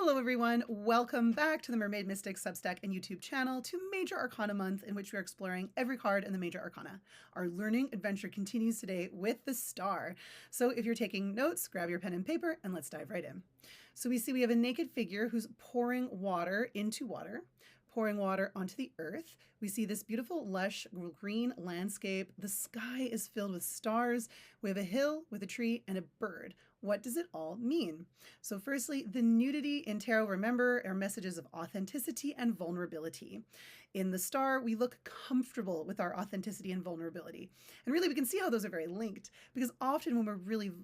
Hello everyone, welcome back to the Mermaid Mystic Substack and YouTube channel to Major Arcana Month, in which we're exploring every card in the Major Arcana. Our learning adventure continues today with the Star. So if you're taking notes, grab your pen and paper and let's dive right in. So we see we have a naked figure who's pouring water into water, pouring water onto the earth. We see this beautiful lush green landscape. The sky is filled with stars. We have a hill with a tree and a bird. What does it all mean? So firstly, the nudity in tarot, remember, are messages of authenticity and vulnerability. In the Star, we look comfortable with our authenticity and vulnerability. And really, we can see how those are very linked, because often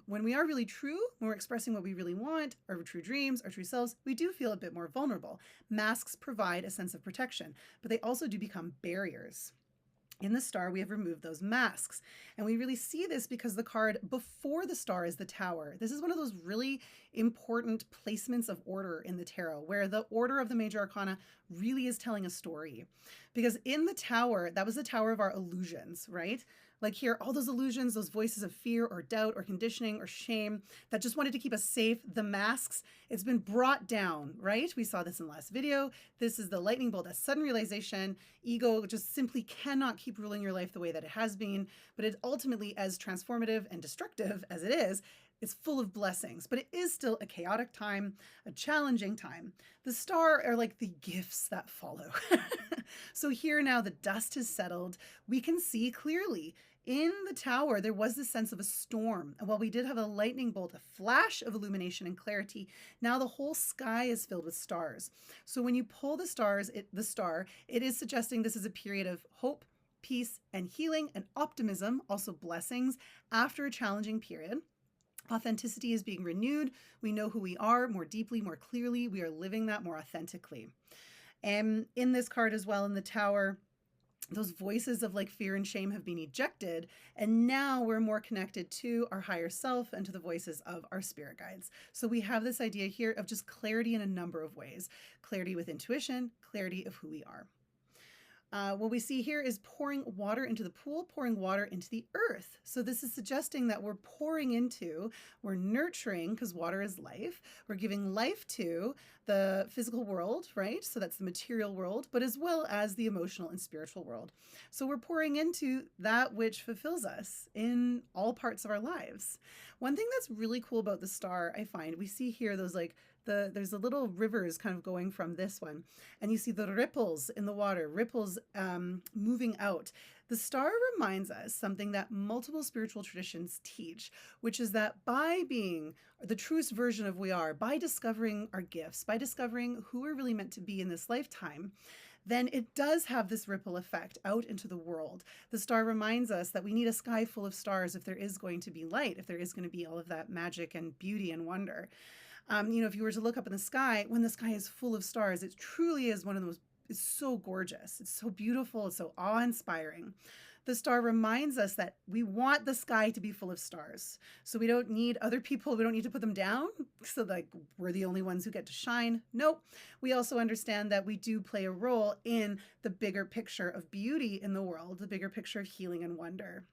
when we are really true, when we're expressing what we really want, our true dreams, our true selves, we do feel a bit more vulnerable. Masks provide a sense of protection, but they also do become barriers. In the Star, we have removed those masks. And we really see this because the card before the Star is the Tower. This is one of those really important placements of order in the tarot, where the order of the Major Arcana really is telling a story. Because in the Tower, that was the Tower of our illusions, right? Like here, all those illusions, those voices of fear or doubt or conditioning or shame that just wanted to keep us safe, the masks, it's been brought down, right? We saw this in the last video. This is the lightning bolt, a sudden realization. Ego just simply cannot keep ruling your life the way that it has been, but it ultimately, as transformative and destructive as it is full of blessings, but it is still a chaotic time, a challenging time. The Star are like the gifts that follow. So here now the dust has settled. We can see clearly. In the Tower, there was this sense of a storm. And while we did have a lightning bolt, a flash of illumination and clarity, now the whole sky is filled with stars. So when you pull the Star, it is suggesting this is a period of hope, peace, and healing, and optimism, also blessings, after a challenging period. Authenticity is being renewed. We know who we are more deeply, more clearly. We are living that more authentically. And in this card as well, in the Tower, those voices of like fear and shame have been ejected. And now we're more connected to our higher self and to the voices of our spirit guides. So we have this idea here of just clarity in a number of ways. Clarity with intuition, clarity of who we are. What we see here is pouring water into the pool, pouring water into the earth. So this is suggesting that we're we're nurturing, because water is life. We're giving life to the physical world, right? So that's the material world, but as well as the emotional and spiritual world. So we're pouring into that which fulfills us in all parts of our lives. One thing that's really cool about the Star, I find, we see here those there's the little rivers kind of going from this one, and you see the ripples in the water, ripples moving out. The Star reminds us something that multiple spiritual traditions teach, which is that by being the truest version of we are, by discovering our gifts, by discovering who we're really meant to be in this lifetime, then it does have this ripple effect out into the world. The Star reminds us that we need a sky full of stars if there is going to be light, if there is going to be all of that magic and beauty and wonder. If you were to look up in the sky, when the sky is full of stars, it truly is one of the most, it's so gorgeous. It's so beautiful. It's so awe-inspiring. The Star reminds us that we want the sky to be full of stars. So we don't need other people. We don't need to put them down. So like we're the only ones who get to shine. Nope. We also understand that we do play a role in the bigger picture of beauty in the world, the bigger picture of healing and wonder.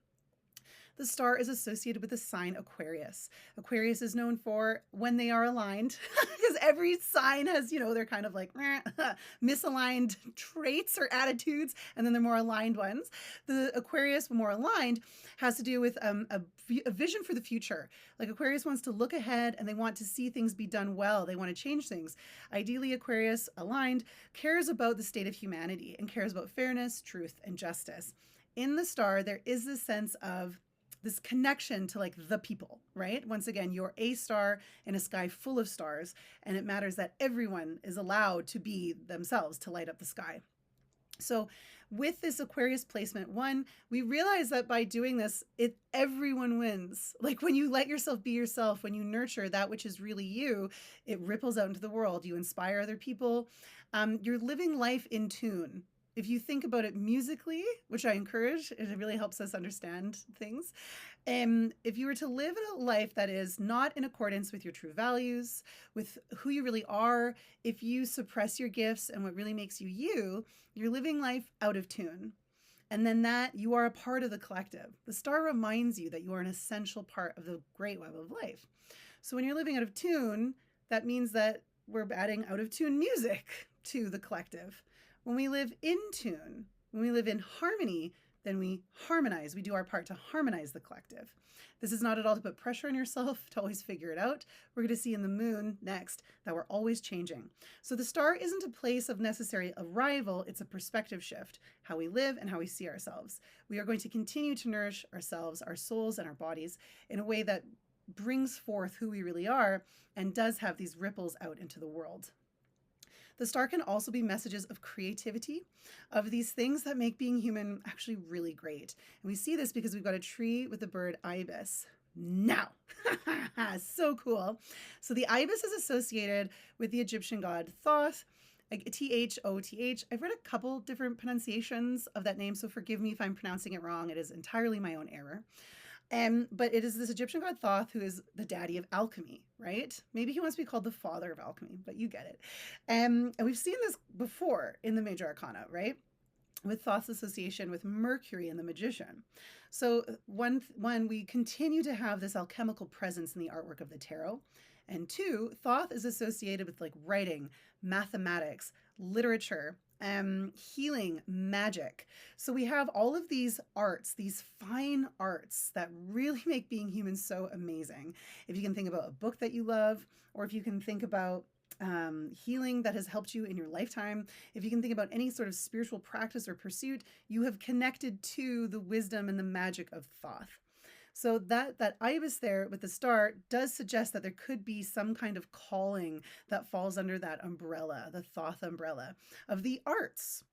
The Star is associated with the sign Aquarius. Aquarius is known for when they are aligned, because every sign has, they're kind of like misaligned traits or attitudes, and then they're more aligned ones. The Aquarius, more aligned, has to do with a vision for the future. Like Aquarius wants to look ahead and they want to see things be done well. They want to change things. Ideally, Aquarius, aligned, cares about the state of humanity and cares about fairness, truth, and justice. In the Star, there is this sense of this connection to like the people, right? Once again, you're a star in a sky full of stars, and it matters that everyone is allowed to be themselves to light up the sky. So with this Aquarius placement, one, we realize that by doing this, everyone wins. Like when you let yourself be yourself, when you nurture that which is really you, it ripples out into the world. You inspire other people. You're living life in tune. If you think about it musically, which I encourage, it really helps us understand things. If you were to live a life that is not in accordance with your true values, with who you really are, if you suppress your gifts and what really makes you, you're living life out of tune. And then that you are a part of the collective. The Star reminds you that you are an essential part of the great web of life. So when you're living out of tune, that means that we're adding out of tune music to the collective. When we live in tune, when we live in harmony, then we harmonize. We do our part to harmonize the collective. This is not at all to put pressure on yourself to always figure it out. We're going to see in the moon next that we're always changing. So the star isn't a place of necessary arrival, it's a perspective shift, how we live and how we see ourselves. We are going to continue to nourish ourselves, our souls, and our bodies in a way that brings forth who we really are and does have these ripples out into the world. The star can also be messages of creativity, of these things that make being human actually really great. And we see this because we've got a tree with the bird ibis. Now, so cool. So the ibis is associated with the Egyptian god Thoth, like Thoth. I've read a couple different pronunciations of that name, so forgive me if I'm pronouncing it wrong. It is entirely my own error. But it is this Egyptian god Thoth who is the daddy of alchemy, right? Maybe he wants to be called the father of alchemy, but you get it. And we've seen this before in the Major Arcana, right? With Thoth's association with Mercury and the magician. So one, we continue to have this alchemical presence in the artwork of the tarot. And two, Thoth is associated with like writing, mathematics, literature, healing, magic. So we have all of these arts, these fine arts that really make being human so amazing. If you can think about a book that you love, or if you can think about healing that has helped you in your lifetime, if you can think about any sort of spiritual practice or pursuit, you have connected to the wisdom and the magic of Thoth. So that ibis there with the star does suggest that there could be some kind of calling that falls under that umbrella, the Thoth umbrella of the arts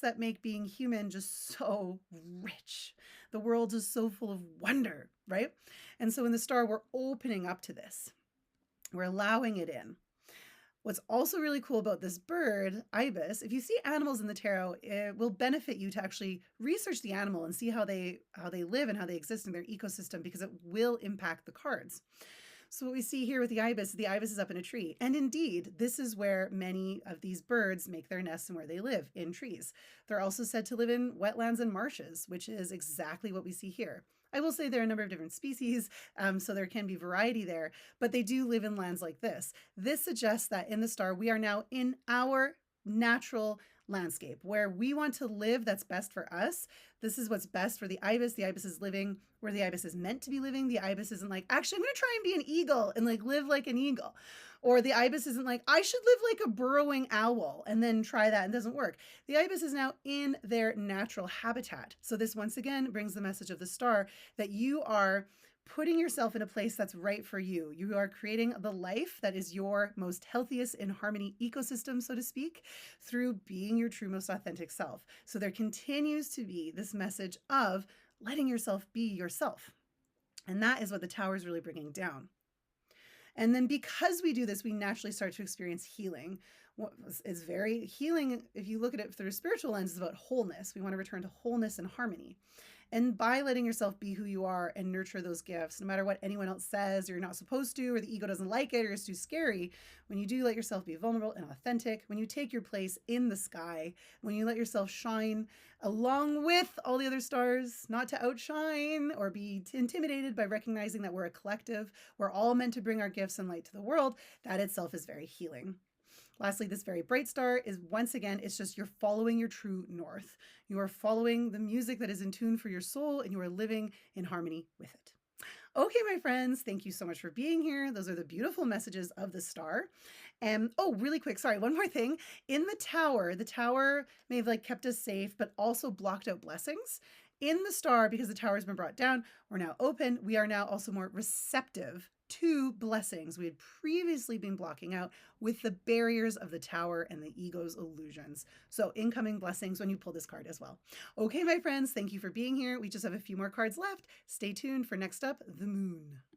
that make being human just so rich. The world is so full of wonder, right? And so in the star, we're opening up to this. We're allowing it in. What's also really cool about this bird, ibis, if you see animals in the tarot, it will benefit you to actually research the animal and see how they live and how they exist in their ecosystem, because it will impact the cards. So what we see here with the ibis is up in a tree. And indeed, this is where many of these birds make their nests and where they live, in trees. They're also said to live in wetlands and marshes, which is exactly what we see here. I will say there are a number of different species, so there can be variety there, but they do live in lands like this. This suggests that in the star, we are now in our natural landscape where we want to live that's best for us. This is what's best for the ibis. The ibis is living where the ibis is meant to be living. The ibis isn't like, actually, I'm going to try and be an eagle and like live like an eagle. Or the ibis isn't like, I should live like a burrowing owl and then try that and it doesn't work. The ibis is now in their natural habitat. So this once again brings the message of the star that you are putting yourself in a place that's right for you. You are creating the life that is your most healthiest in harmony ecosystem, so to speak, through being your true, most authentic self. So there continues to be this message of letting yourself be yourself. And that is what the tower is really bringing down. And then because we do this, we naturally start to experience healing. What is very healing, if you look at it through a spiritual lens, is about wholeness. We want to return to wholeness and harmony. And by letting yourself be who you are and nurture those gifts, no matter what anyone else says, or you're not supposed to, or the ego doesn't like it, or it's too scary, when you do let yourself be vulnerable and authentic, when you take your place in the sky, when you let yourself shine along with all the other stars, not to outshine or be intimidated by recognizing that we're a collective, we're all meant to bring our gifts and light to the world, that itself is very healing. Lastly, this very bright star is, once again, it's just you're following your true north. You are following the music that is in tune for your soul, and you are living in harmony with it. Okay, my friends, thank you so much for being here. Those are the beautiful messages of the star. And oh, really quick, sorry, one more thing. In the tower may have like kept us safe, but also blocked out blessings. In the star, because the tower has been brought down, we're now open. We are now also more receptive to blessings we had previously been blocking out with the barriers of the tower and the ego's illusions. So incoming blessings when you pull this card as well. Okay, my friends, thank you for being here. We just have a few more cards left. Stay tuned for next up, the moon.